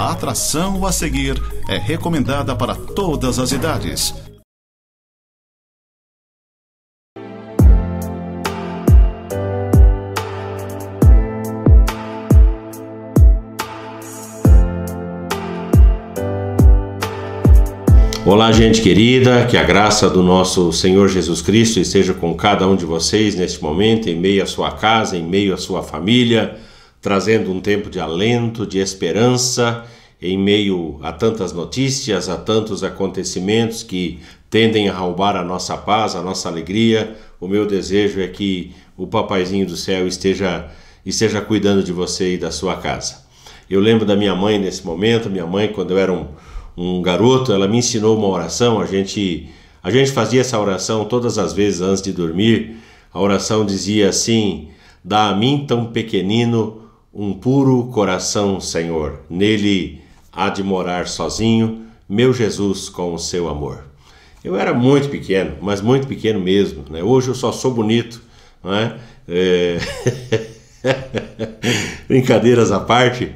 A atração a seguir é recomendada para todas as idades. Olá, gente querida, que a graça do nosso Senhor Jesus Cristo esteja com cada um de vocês neste momento, em meio à sua casa, em meio à sua família, trazendo um tempo de alento, de esperança, em meio a tantas notícias, a tantos acontecimentos que tendem a roubar a nossa paz, a nossa alegria. O meu desejo é que o Papaizinho do céu esteja cuidando de você e da sua casa. Eu lembro da minha mãe nesse momento. Minha mãe, quando eu era um garoto, ela me ensinou uma oração. A gente fazia essa oração todas as vezes antes de dormir. A oração dizia assim: dá a mim tão pequenino um puro coração, Senhor, nele há de morar sozinho meu Jesus com o seu amor. Eu era muito pequeno, mas muito pequeno mesmo, né? Hoje eu só sou bonito, não é? Brincadeiras à parte,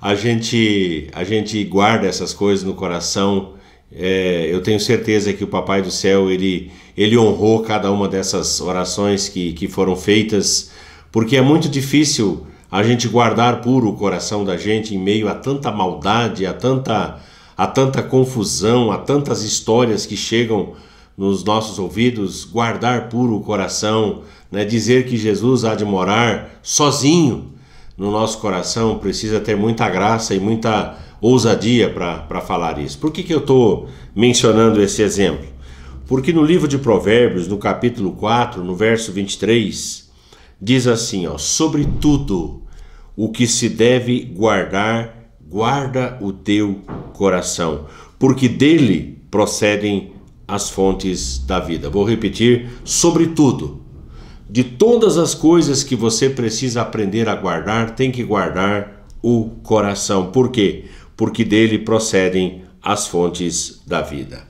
a gente guarda essas coisas no coração. Eu tenho certeza que o Papai do Céu ele honrou cada uma dessas orações que foram feitas, porque é muito difícil a gente guardar puro o coração da gente em meio a tanta maldade, a tanta confusão, a tantas histórias que chegam nos nossos ouvidos. Guardar puro o coração, né? Dizer que Jesus há de morar sozinho no nosso coração, precisa ter muita graça e muita ousadia para falar isso. Por que eu estou mencionando esse exemplo? Porque no livro de Provérbios, no capítulo 4, no verso 23, diz assim, sobretudo o que se deve guardar, guarda o teu coração, porque dele procedem as fontes da vida. Vou repetir, sobretudo, de todas as coisas que você precisa aprender a guardar, tem que guardar o coração. Por quê? Porque dele procedem as fontes da vida.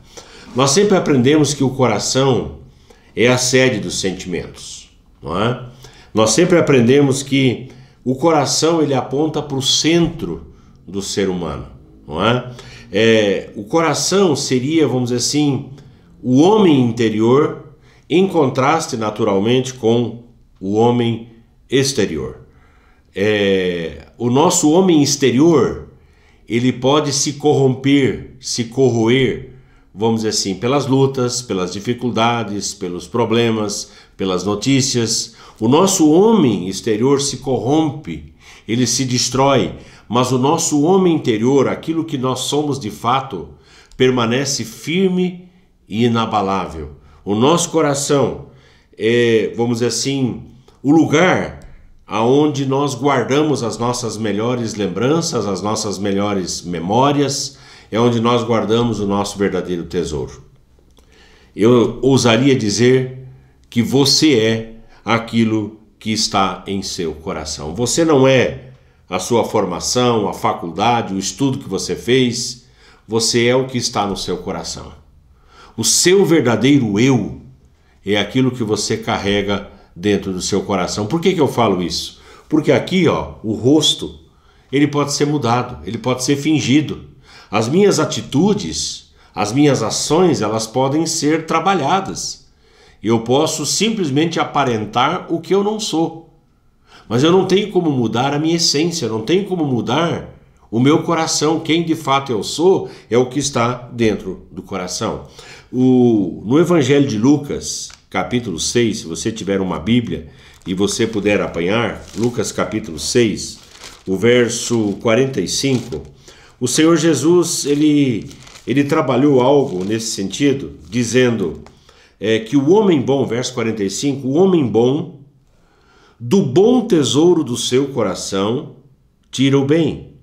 Nós sempre aprendemos que o coração é a sede dos sentimentos, não é? Nós sempre aprendemos que o coração ele aponta para o centro do ser humano, não é? O coração seria, vamos dizer assim, o homem interior em contraste naturalmente com o homem exterior. O nosso homem exterior ele pode se corromper, se corroer, vamos dizer assim, pelas lutas, pelas dificuldades, pelos problemas, pelas notícias. O nosso homem exterior se corrompe, ele se destrói, mas o nosso homem interior, aquilo que nós somos de fato, permanece firme e inabalável. O nosso coração é, vamos dizer assim, o lugar aonde nós guardamos as nossas melhores lembranças, as nossas melhores memórias, é onde nós guardamos o nosso verdadeiro tesouro. Eu ousaria dizer que você é aquilo que está em seu coração. Você não é a sua formação, a faculdade, o estudo que você fez. Você é o que está no seu coração. O seu verdadeiro eu é aquilo que você carrega dentro do seu coração. Por que eu falo isso? Porque aqui, o rosto, ele pode ser mudado, ele pode ser fingido. As minhas atitudes, as minhas ações, elas podem ser trabalhadas. Eu posso simplesmente aparentar o que eu não sou. Mas eu não tenho como mudar a minha essência, eu não tenho como mudar o meu coração. Quem de fato eu sou é o que está dentro do coração. No Evangelho de Lucas, capítulo 6, se você tiver uma Bíblia e você puder apanhar, Lucas capítulo 6, o verso 45, o Senhor Jesus, ele trabalhou algo nesse sentido, dizendo que o homem bom, verso 45, o homem bom, do bom tesouro do seu coração, tira o bem,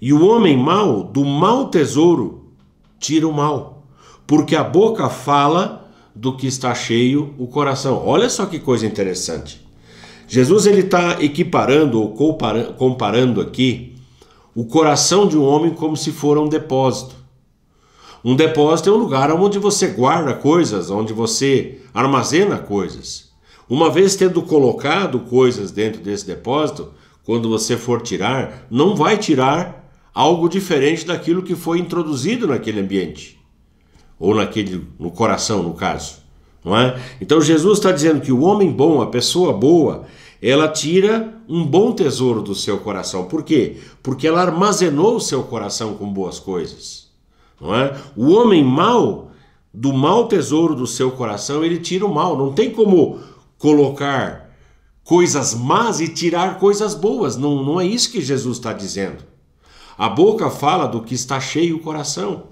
e o homem mau, do mau tesouro, tira o mal, porque a boca fala do que está cheio o coração. Olha só que coisa interessante. Jesus ele está equiparando ou comparando aqui o coração de um homem como se for um depósito. Um depósito é um lugar onde você guarda coisas, onde você armazena coisas. Uma vez tendo colocado coisas dentro desse depósito, quando você for tirar, não vai tirar algo diferente daquilo que foi introduzido naquele ambiente, ou no coração, no caso, não é? Então Jesus está dizendo que o homem bom, a pessoa boa, ela tira um bom tesouro do seu coração. Por quê? Porque ela armazenou o seu coração com boas coisas, não é? O homem mau, do mau tesouro do seu coração, ele tira o mal. Não tem como colocar coisas más e tirar coisas boas. Não é isso que Jesus está dizendo. A boca fala do que está cheio o coração.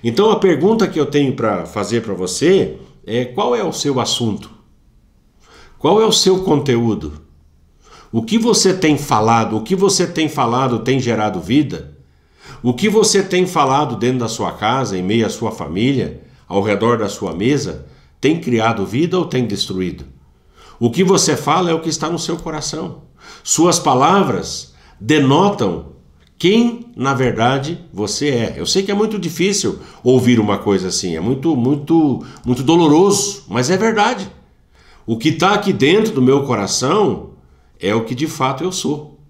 Então a pergunta que eu tenho para fazer para você é: qual é o seu assunto? Qual é o seu conteúdo? O que você tem falado? O que você tem falado tem gerado vida? O que você tem falado dentro da sua casa, em meio à sua família, ao redor da sua mesa, tem criado vida ou tem destruído? O que você fala é o que está no seu coração. Suas palavras denotam quem, na verdade, você é. Eu sei que é muito difícil ouvir uma coisa assim, é muito doloroso, mas é verdade. O que está aqui dentro do meu coração é o que de fato eu sou.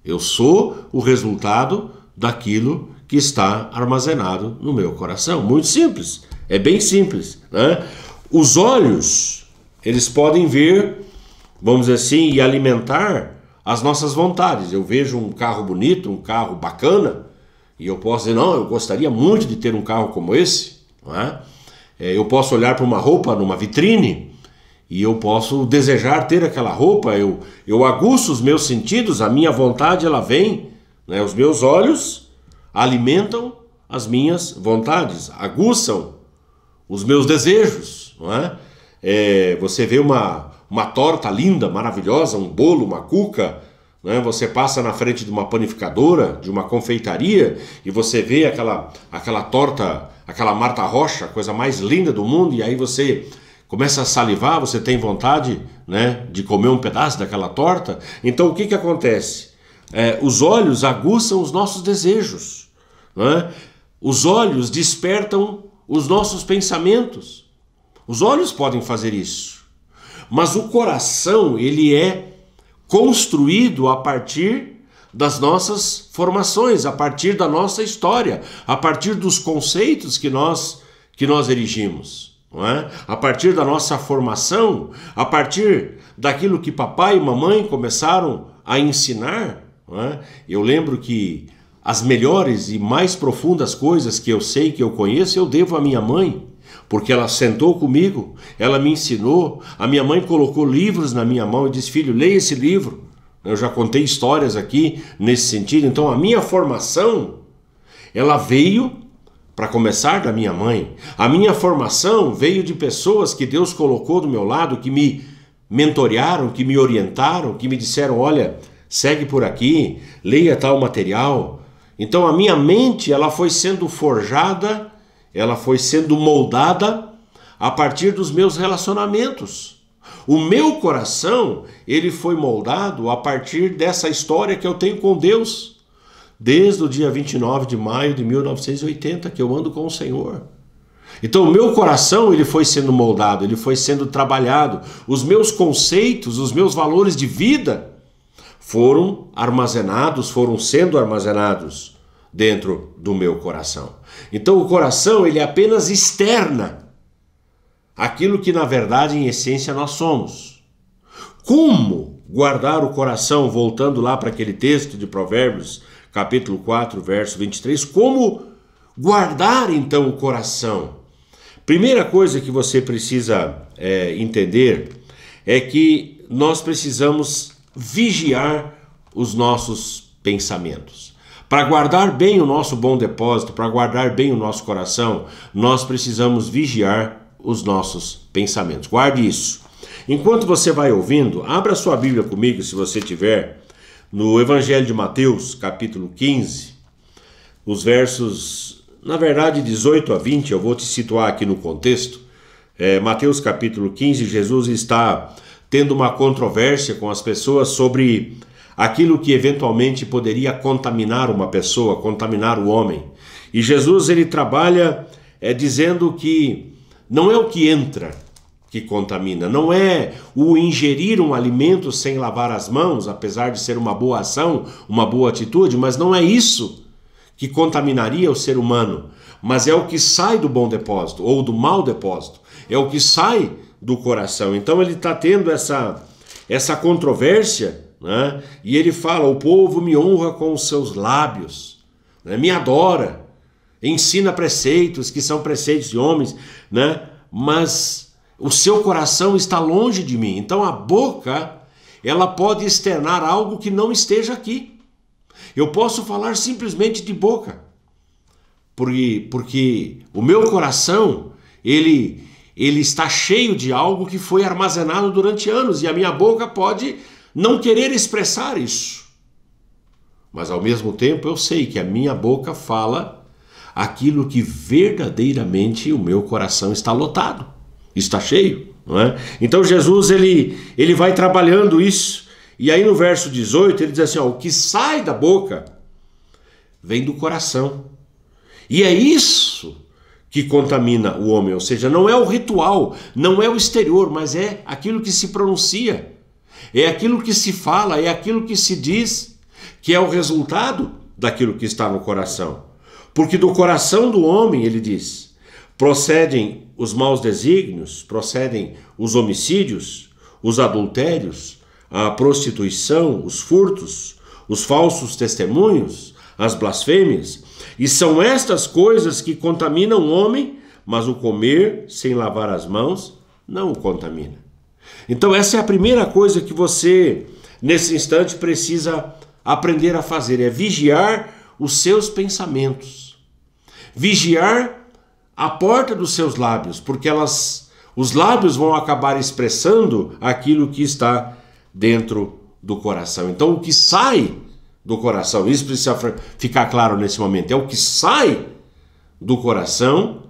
Eu sou o resultado daquilo que está armazenado no meu coração. Muito simples, é bem simples, né? Os olhos, eles podem ver, vamos dizer assim, e alimentar as nossas vontades. Eu vejo um carro bonito, um carro bacana, e eu posso dizer: não, eu gostaria muito de ter um carro como esse, não é? Eu posso olhar para uma roupa numa vitrine e eu posso desejar ter aquela roupa. Eu aguço os meus sentidos, a minha vontade ela vem, né? Os meus olhos alimentam as minhas vontades, aguçam os meus desejos, não é? Você vê uma torta linda, maravilhosa, um bolo, uma cuca, né? Você passa na frente de uma panificadora, de uma confeitaria, e você vê aquela torta, aquela Marta Rocha, a coisa mais linda do mundo, e aí você começa a salivar, você tem vontade, né, de comer um pedaço daquela torta. Então o que acontece? Os olhos aguçam os nossos desejos, né? Os olhos despertam os nossos pensamentos. Os olhos podem fazer isso. Mas o coração, ele é construído a partir das nossas formações, a partir da nossa história, a partir dos conceitos que nós erigimos, não é? A partir da nossa formação, a partir daquilo que papai e mamãe começaram a ensinar, não é? Eu lembro que as melhores e mais profundas coisas que eu sei, que eu conheço, eu devo à minha mãe. Porque ela sentou comigo, ela me ensinou, a minha mãe colocou livros na minha mão e disse: filho, leia esse livro. Eu já contei histórias aqui nesse sentido. Então a minha formação, ela veio, para começar, da minha mãe. A minha formação veio de pessoas que Deus colocou do meu lado, que me mentorearam, que me orientaram, que me disseram: olha, segue por aqui, leia tal material. Então a minha mente, ela foi sendo forjada, ela foi sendo moldada a partir dos meus relacionamentos. O meu coração, ele foi moldado a partir dessa história que eu tenho com Deus, desde o dia 29 de maio de 1980, que eu ando com o Senhor. Então o meu coração, ele foi sendo moldado, ele foi sendo trabalhado. Os meus conceitos, os meus valores de vida foram sendo armazenados dentro do meu coração. Então o coração, ele apenas externa aquilo que na verdade, em essência, nós somos. Como guardar o coração? Voltando lá para aquele texto de Provérbios, capítulo 4, verso 23, como guardar então o coração? Primeira coisa que você precisa entender é que nós precisamos vigiar os nossos pensamentos. Para guardar bem o nosso bom depósito, para guardar bem o nosso coração, nós precisamos vigiar os nossos pensamentos. Guarde isso. Enquanto você vai ouvindo, abra sua Bíblia comigo, se você tiver, no Evangelho de Mateus, capítulo 15, os versos, na verdade, 18 a 20, eu vou te situar aqui no contexto. Mateus, capítulo 15, Jesus está tendo uma controvérsia com as pessoas sobre aquilo que eventualmente poderia contaminar uma pessoa, contaminar o homem. E Jesus, ele trabalha dizendo que não é o que entra que contamina, não é o ingerir um alimento sem lavar as mãos, apesar de ser uma boa ação, uma boa atitude, mas não é isso que contaminaria o ser humano, mas é o que sai do bom depósito ou do mau depósito, é o que sai do coração. Então ele está tendo essa controvérsia, né? E ele fala: o povo me honra com os seus lábios, né? Me adora, ensina preceitos que são preceitos de homens, né? Mas o seu coração está longe de mim. Então a boca, ela pode externar algo que não esteja aqui. Eu posso falar simplesmente de boca, porque o meu coração, ele está cheio de algo que foi armazenado durante anos, e a minha boca pode não querer expressar isso. Mas ao mesmo tempo eu sei que a minha boca fala aquilo que verdadeiramente o meu coração está lotado, está cheio, não é? Então Jesus ele vai trabalhando isso, e aí no verso 18 ele diz assim: ó, o que sai da boca vem do coração, e é isso que contamina o homem. Ou seja, não é o ritual, não é o exterior, mas é aquilo que se pronuncia, é aquilo que se fala, é aquilo que se diz, que é o resultado daquilo que está no coração. Porque do coração do homem, ele diz, procedem os maus desígnios, procedem os homicídios, os adultérios, a prostituição, os furtos, os falsos testemunhos, as blasfêmias. E são estas coisas que contaminam o homem, mas o comer sem lavar as mãos não o contamina. Então essa é a primeira coisa que você, nesse instante, precisa aprender a fazer, é vigiar os seus pensamentos. Vigiar a porta dos seus lábios, porque os lábios vão acabar expressando aquilo que está dentro do coração. Então o que sai do coração, isso precisa ficar claro nesse momento, é o que sai do coração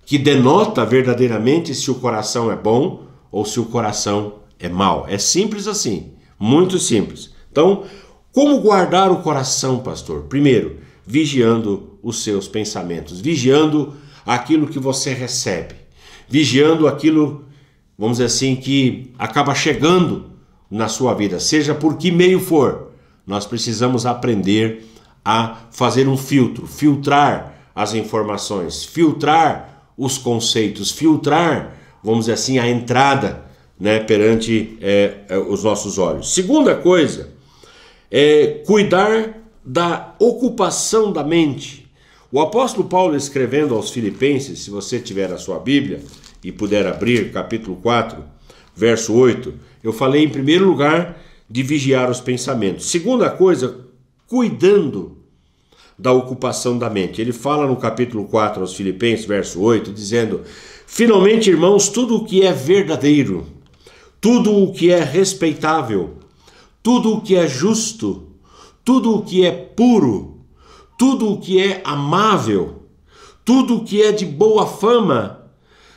que denota verdadeiramente se o coração é bom ou se o coração é mau. É simples assim, muito simples. Então, como guardar o coração, pastor? Primeiro, vigiando os seus pensamentos, vigiando aquilo que você recebe, vigiando aquilo, vamos dizer assim, que acaba chegando na sua vida, seja por que meio for. Nós precisamos aprender a fazer um filtro, filtrar as informações, filtrar os conceitos, filtrar, vamos dizer assim, a entrada, né, perante os nossos olhos. Segunda coisa é cuidar da ocupação da mente. O apóstolo Paulo, escrevendo aos Filipenses, se você tiver a sua Bíblia e puder abrir, capítulo 4, verso 8, eu falei em primeiro lugar de vigiar os pensamentos. Segunda coisa, cuidando da ocupação da mente. Ele fala no capítulo 4 aos Filipenses, verso 8, dizendo: finalmente, irmãos, tudo o que é verdadeiro, tudo o que é respeitável, tudo o que é justo, tudo o que é puro, tudo o que é amável, tudo o que é de boa fama,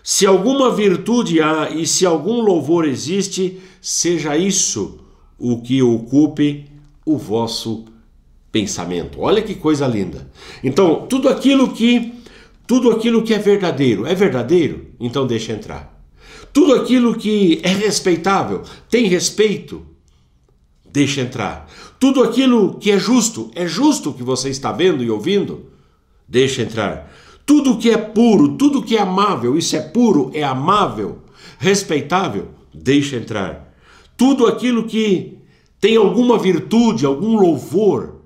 se alguma virtude há e se algum louvor existe, seja isso o que ocupe o vosso pensamento. Olha que coisa linda. Então, tudo aquilo que é verdadeiro, então deixa entrar. Tudo aquilo que é respeitável, tem respeito, deixa entrar. Tudo aquilo que é justo que você está vendo e ouvindo, deixa entrar. Tudo que é puro, tudo que é amável, isso é puro, é amável, respeitável, deixa entrar. Tudo aquilo que tem alguma virtude, algum louvor,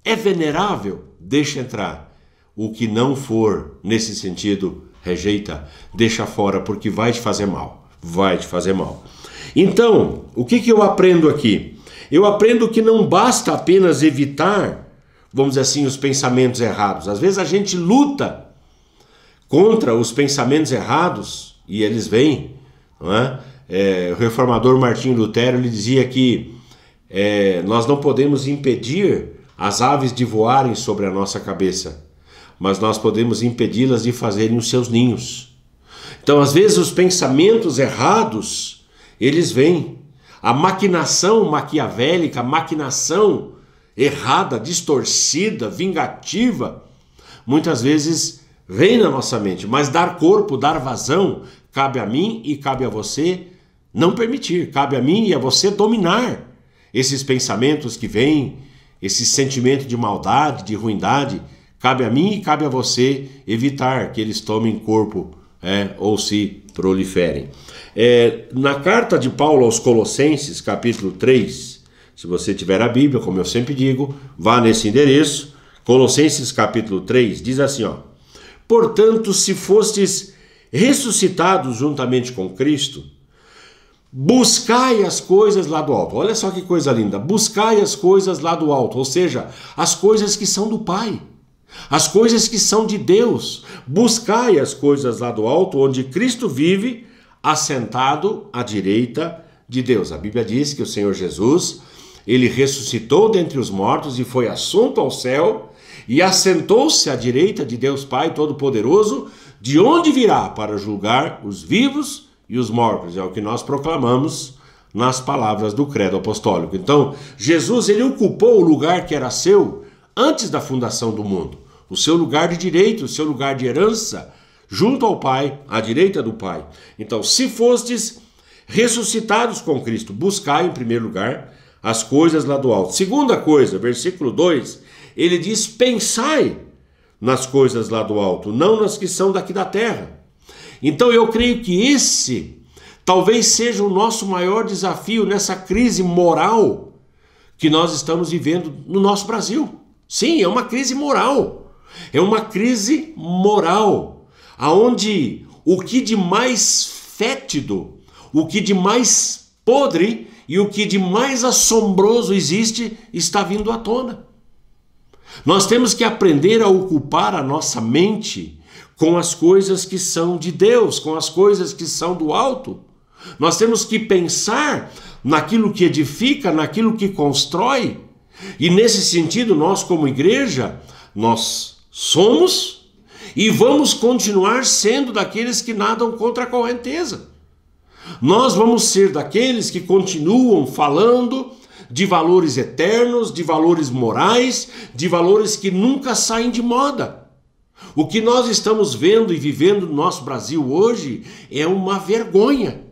é venerável, deixa entrar. O que não for nesse sentido, rejeita, deixa fora, porque vai te fazer mal. Vai te fazer mal. Então, o que eu aprendo aqui? Eu aprendo que não basta apenas evitar, vamos dizer assim, os pensamentos errados. Às vezes a gente luta contra os pensamentos errados e eles vêm, não é? O reformador Martinho Lutero, ele dizia que nós não podemos impedir as aves de voarem sobre a nossa cabeça, mas nós podemos impedi-las de fazerem os seus ninhos. Então, às vezes, os pensamentos errados, eles vêm. A maquinação maquiavélica, a maquinação errada, distorcida, vingativa, muitas vezes vem na nossa mente, mas dar corpo, dar vazão, cabe a mim e cabe a você não permitir, cabe a mim e a você dominar esses pensamentos que vêm esse sentimento de maldade, de ruindade, cabe a mim e cabe a você evitar que eles tomem corpo ou se proliferem. Na carta de Paulo aos Colossenses, capítulo 3, se você tiver a Bíblia, como eu sempre digo, vá nesse endereço, Colossenses capítulo 3, diz assim, portanto, se fostes ressuscitados juntamente com Cristo, buscai as coisas lá do alto. Olha só que coisa linda, buscai as coisas lá do alto, ou seja, as coisas que são do Pai, as coisas que são de Deus. Buscai as coisas lá do alto, onde Cristo vive, assentado à direita de Deus. A Bíblia diz que o Senhor Jesus, ele ressuscitou dentre os mortos e foi assunto ao céu e assentou-se à direita de Deus Pai Todo-Poderoso, de onde virá para julgar os vivos e os mortos. É o que nós proclamamos nas palavras do credo apostólico. Então, Jesus, ele ocupou o lugar que era seu antes da fundação do mundo, o seu lugar de direito, o seu lugar de herança, junto ao Pai, à direita do Pai. Então, se fostes ressuscitados com Cristo, buscai em primeiro lugar as coisas lá do alto. Segunda coisa, versículo 2, ele diz, pensai nas coisas lá do alto, não nas que são daqui da terra. Então eu creio que esse talvez seja o nosso maior desafio nessa crise moral que nós estamos vivendo no nosso Brasil. Sim, é uma crise moral. É uma crise moral, aonde o que de mais fétido, o que de mais podre e o que de mais assombroso existe está vindo à tona. Nós temos que aprender a ocupar a nossa mente com as coisas que são de Deus, com as coisas que são do alto. Nós temos que pensar naquilo que edifica, naquilo que constrói. E nesse sentido, nós como igreja, nós somos e vamos continuar sendo daqueles que nadam contra a correnteza. Nós vamos ser daqueles que continuam falando de valores eternos, de valores morais, de valores que nunca saem de moda. O que nós estamos vendo e vivendo no nosso Brasil hoje é uma vergonha.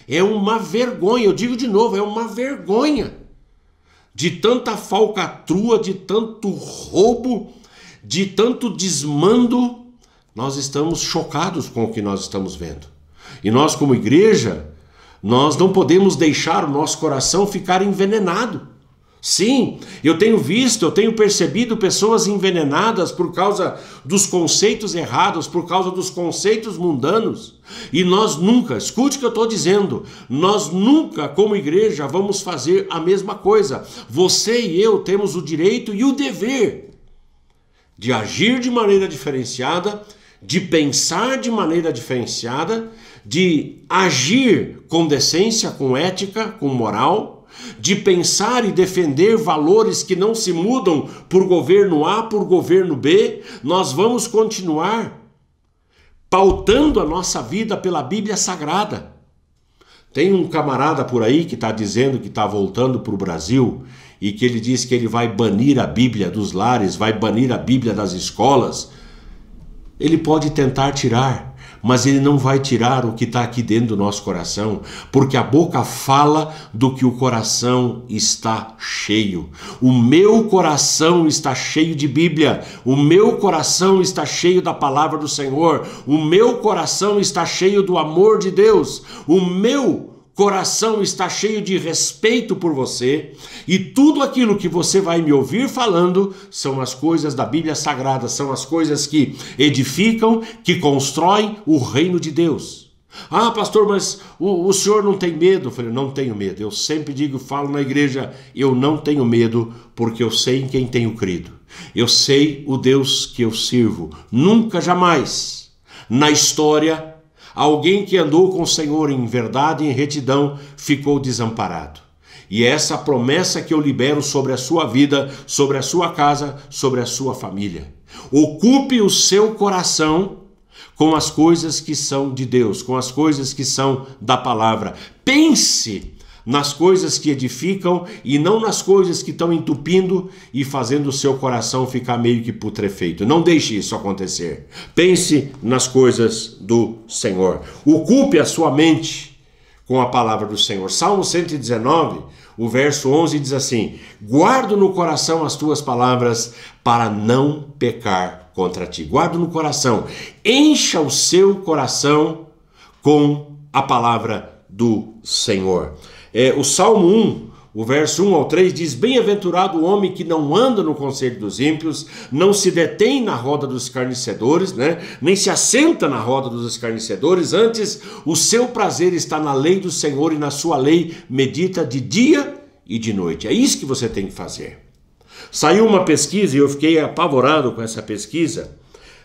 É uma vergonha, eu digo de novo, é uma vergonha. De tanta falcatrua, de tanto roubo, de tanto desmando, nós estamos chocados com o que nós estamos vendo. E nós como igreja, nós não podemos deixar o nosso coração ficar envenenado. Sim, eu tenho visto, eu tenho percebido pessoas envenenadas por causa dos conceitos errados, por causa dos conceitos mundanos. E nós nunca, escute o que eu estou dizendo, nós nunca como igreja vamos fazer a mesma coisa. Você e eu temos o direito e o dever de agir de maneira diferenciada, de pensar de maneira diferenciada, de agir com decência, com ética, com moral, de pensar e defender valores que não se mudam por governo A, por governo B. Nós vamos continuar pautando a nossa vida pela Bíblia Sagrada. Tem um camarada por aí que está dizendo que está voltando para o Brasil e que ele diz que ele vai banir a Bíblia dos lares, vai banir a Bíblia das escolas. Ele pode tentar tirar, mas ele não vai tirar o que está aqui dentro do nosso coração, porque a boca fala do que o coração está cheio. O meu coração está cheio de Bíblia, o meu coração está cheio da palavra do Senhor, o meu coração está cheio do amor de Deus, o meu coração está cheio de respeito por você, e tudo aquilo que você vai me ouvir falando são as coisas da Bíblia Sagrada, são as coisas que edificam, que constroem o reino de Deus. Ah, pastor, mas o senhor não tem medo? Eu falei, não tenho medo. Eu sempre digo, falo na igreja, eu não tenho medo, porque eu sei em quem tenho crido. Eu sei o Deus que eu sirvo. Nunca, jamais, na história, alguém que andou com o Senhor em verdade e em retidão ficou desamparado. E é essa promessa que eu libero sobre a sua vida, sobre a sua casa, sobre a sua família. Ocupe o seu coração com as coisas que são de Deus, com as coisas que são da palavra. Pense nas coisas que edificam e não nas coisas que estão entupindo e fazendo o seu coração ficar meio que putrefeito. Não deixe isso acontecer. Pense nas coisas do Senhor. Ocupe a sua mente com a palavra do Senhor. Salmo 119, o verso 11 diz assim: guardo no coração as tuas palavras para não pecar contra ti. Guardo no coração, encha o seu coração com a palavra do Senhor. O Salmo 1, o verso 1 ao 3 diz: bem-aventurado o homem que não anda no conselho dos ímpios, não se detém na roda dos escarnecedores, nem se assenta na roda dos escarnecedores, antes o seu prazer está na lei do Senhor e na sua lei medita de dia e de noite. É isso que você tem que fazer. Saiu uma pesquisa, e eu fiquei apavorado com essa pesquisa,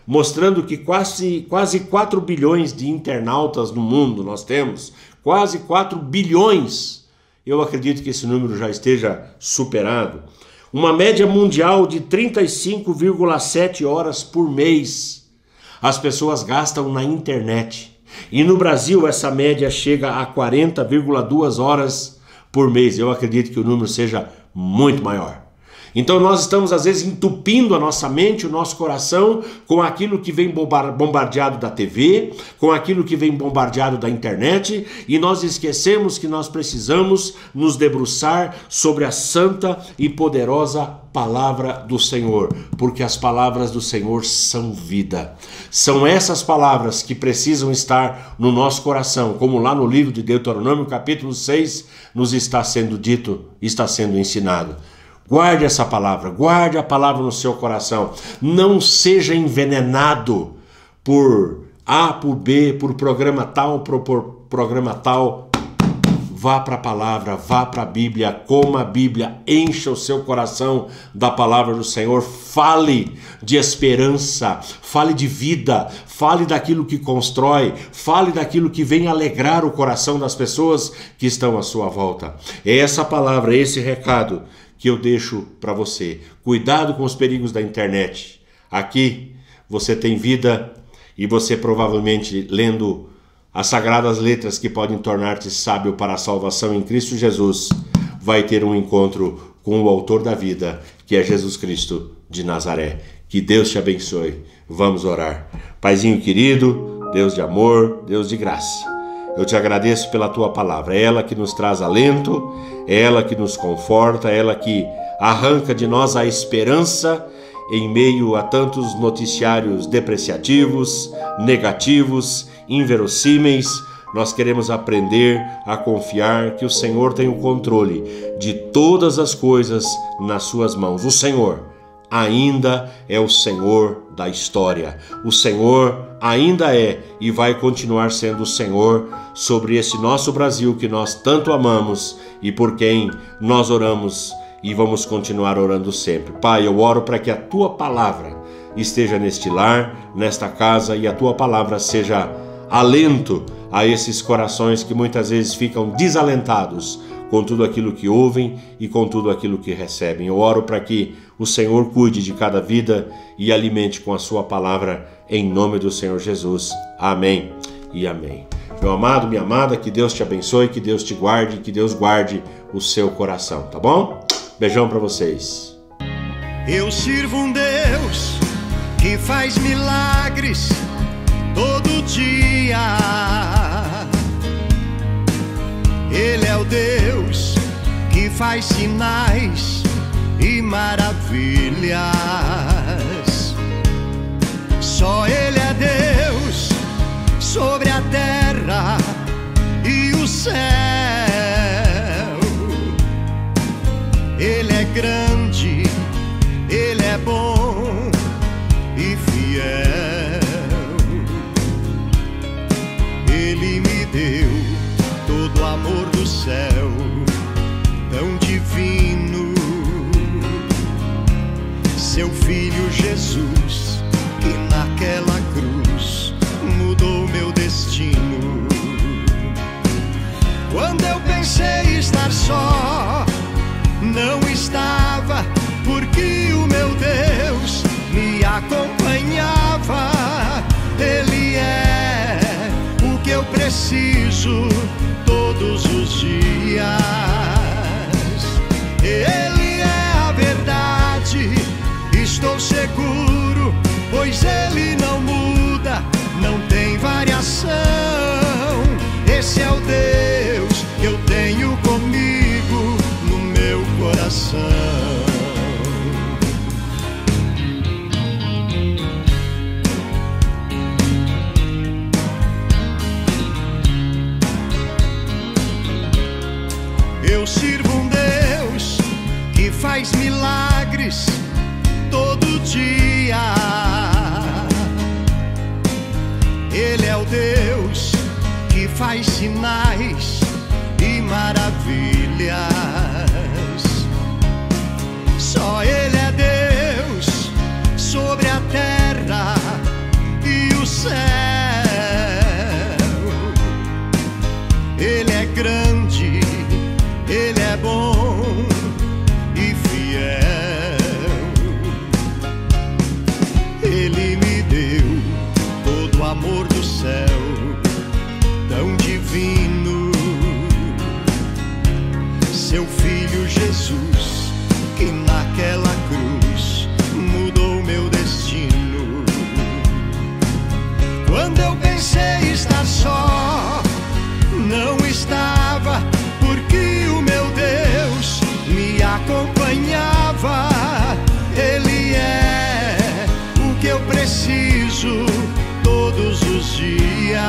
mostrando que quase 4 bilhões de internautas no mundo nós temos, quase 4 bilhões. Eu acredito que esse número já esteja superado. Uma média mundial de 35,7 horas por mês as pessoas gastam na internet. E no Brasil essa média chega a 40,2 horas por mês. Eu acredito que o número seja muito maior. Então nós estamos às vezes entupindo a nossa mente, o nosso coração com aquilo que vem bombardeado da TV, com aquilo que vem bombardeado da internet, e nós esquecemos que nós precisamos nos debruçar sobre a santa e poderosa palavra do Senhor, porque as palavras do Senhor são vida. São essas palavras que precisam estar no nosso coração, como lá no livro de Deuteronômio capítulo 6 nos está sendo dito, está sendo ensinado. Guarde essa palavra, guarde a palavra no seu coração. Não seja envenenado por A, por B, por programa tal, por programa tal. Vá para a palavra, vá para a Bíblia, coma a Bíblia, encha o seu coração da palavra do Senhor. Fale de esperança, fale de vida, fale daquilo que constrói, fale daquilo que vem alegrar o coração das pessoas que estão à sua volta. É essa palavra, esse recado que eu deixo para você. Cuidado com os perigos da internet. Aqui você tem vida e você provavelmente, lendo as sagradas letras que podem tornar-te sábio para a salvação em Cristo Jesus, vai ter um encontro com o autor da vida, que é Jesus Cristo de Nazaré. Que Deus te abençoe. Vamos orar. Paizinho querido, Deus de amor, Deus de graça, eu te agradeço pela tua palavra. É ela que nos traz alento, é ela que nos conforta, é ela que arranca de nós a esperança em meio a tantos noticiários depreciativos, negativos, inverossímeis. Nós queremos aprender a confiar que o Senhor tem o controle de todas as coisas nas suas mãos. O Senhor ainda é o Senhor da história. O Senhor ainda é e vai continuar sendo o Senhor sobre esse nosso Brasil que nós tanto amamos e por quem nós oramos e vamos continuar orando sempre. Pai, eu oro para que a Tua palavra esteja neste lar, nesta casa, e a Tua palavra seja alento a esses corações que muitas vezes ficam desalentados com tudo aquilo que ouvem e com tudo aquilo que recebem. Eu oro para que o Senhor cuide de cada vida e alimente com a sua palavra, em nome do Senhor Jesus. Amém e amém. Meu amado, minha amada, que Deus te abençoe, que Deus te guarde, que Deus guarde o seu coração, tá bom? Beijão para vocês. Eu sirvo um Deus que faz milagres todo dia. Ele é o Deus que faz sinais e maravilhas. Só Ele é Deus sobre a terra e o céu. Ele é grande, Ele é bom e fiel. Ele me deu todo o amor do céu, tão divino. Seu Filho Jesus, que naquela cruz mudou meu destino. Quando eu pensei estar só, não estava, porque o meu Deus me acompanhava. Ele é o que eu preciso todos os dias. Ele é a verdade, estou seguro, pois Ele não muda, não tem variação. Esse é o Deus dia. Ele é o Deus que faz sinais e maravilhas. Só Ele é Deus sobre a terra e o céu. Ele é grande, Ele é bom e fiel. Ele me deu todo o amor do céu, tão divino. Seu Filho Jesus, que naquela cruz mudou meu destino. Quando eu pensei estar só, não estava, porque o meu Deus me acompanhava. Ele é o que eu preciso todos os dias.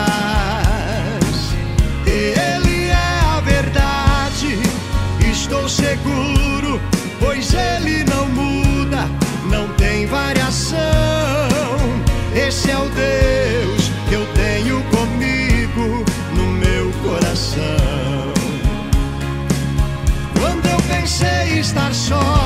Ele é a verdade, estou seguro, pois Ele não muda, não tem variação. Esse é o Deus que eu tenho comigo no meu coração. Quando eu pensei estar só,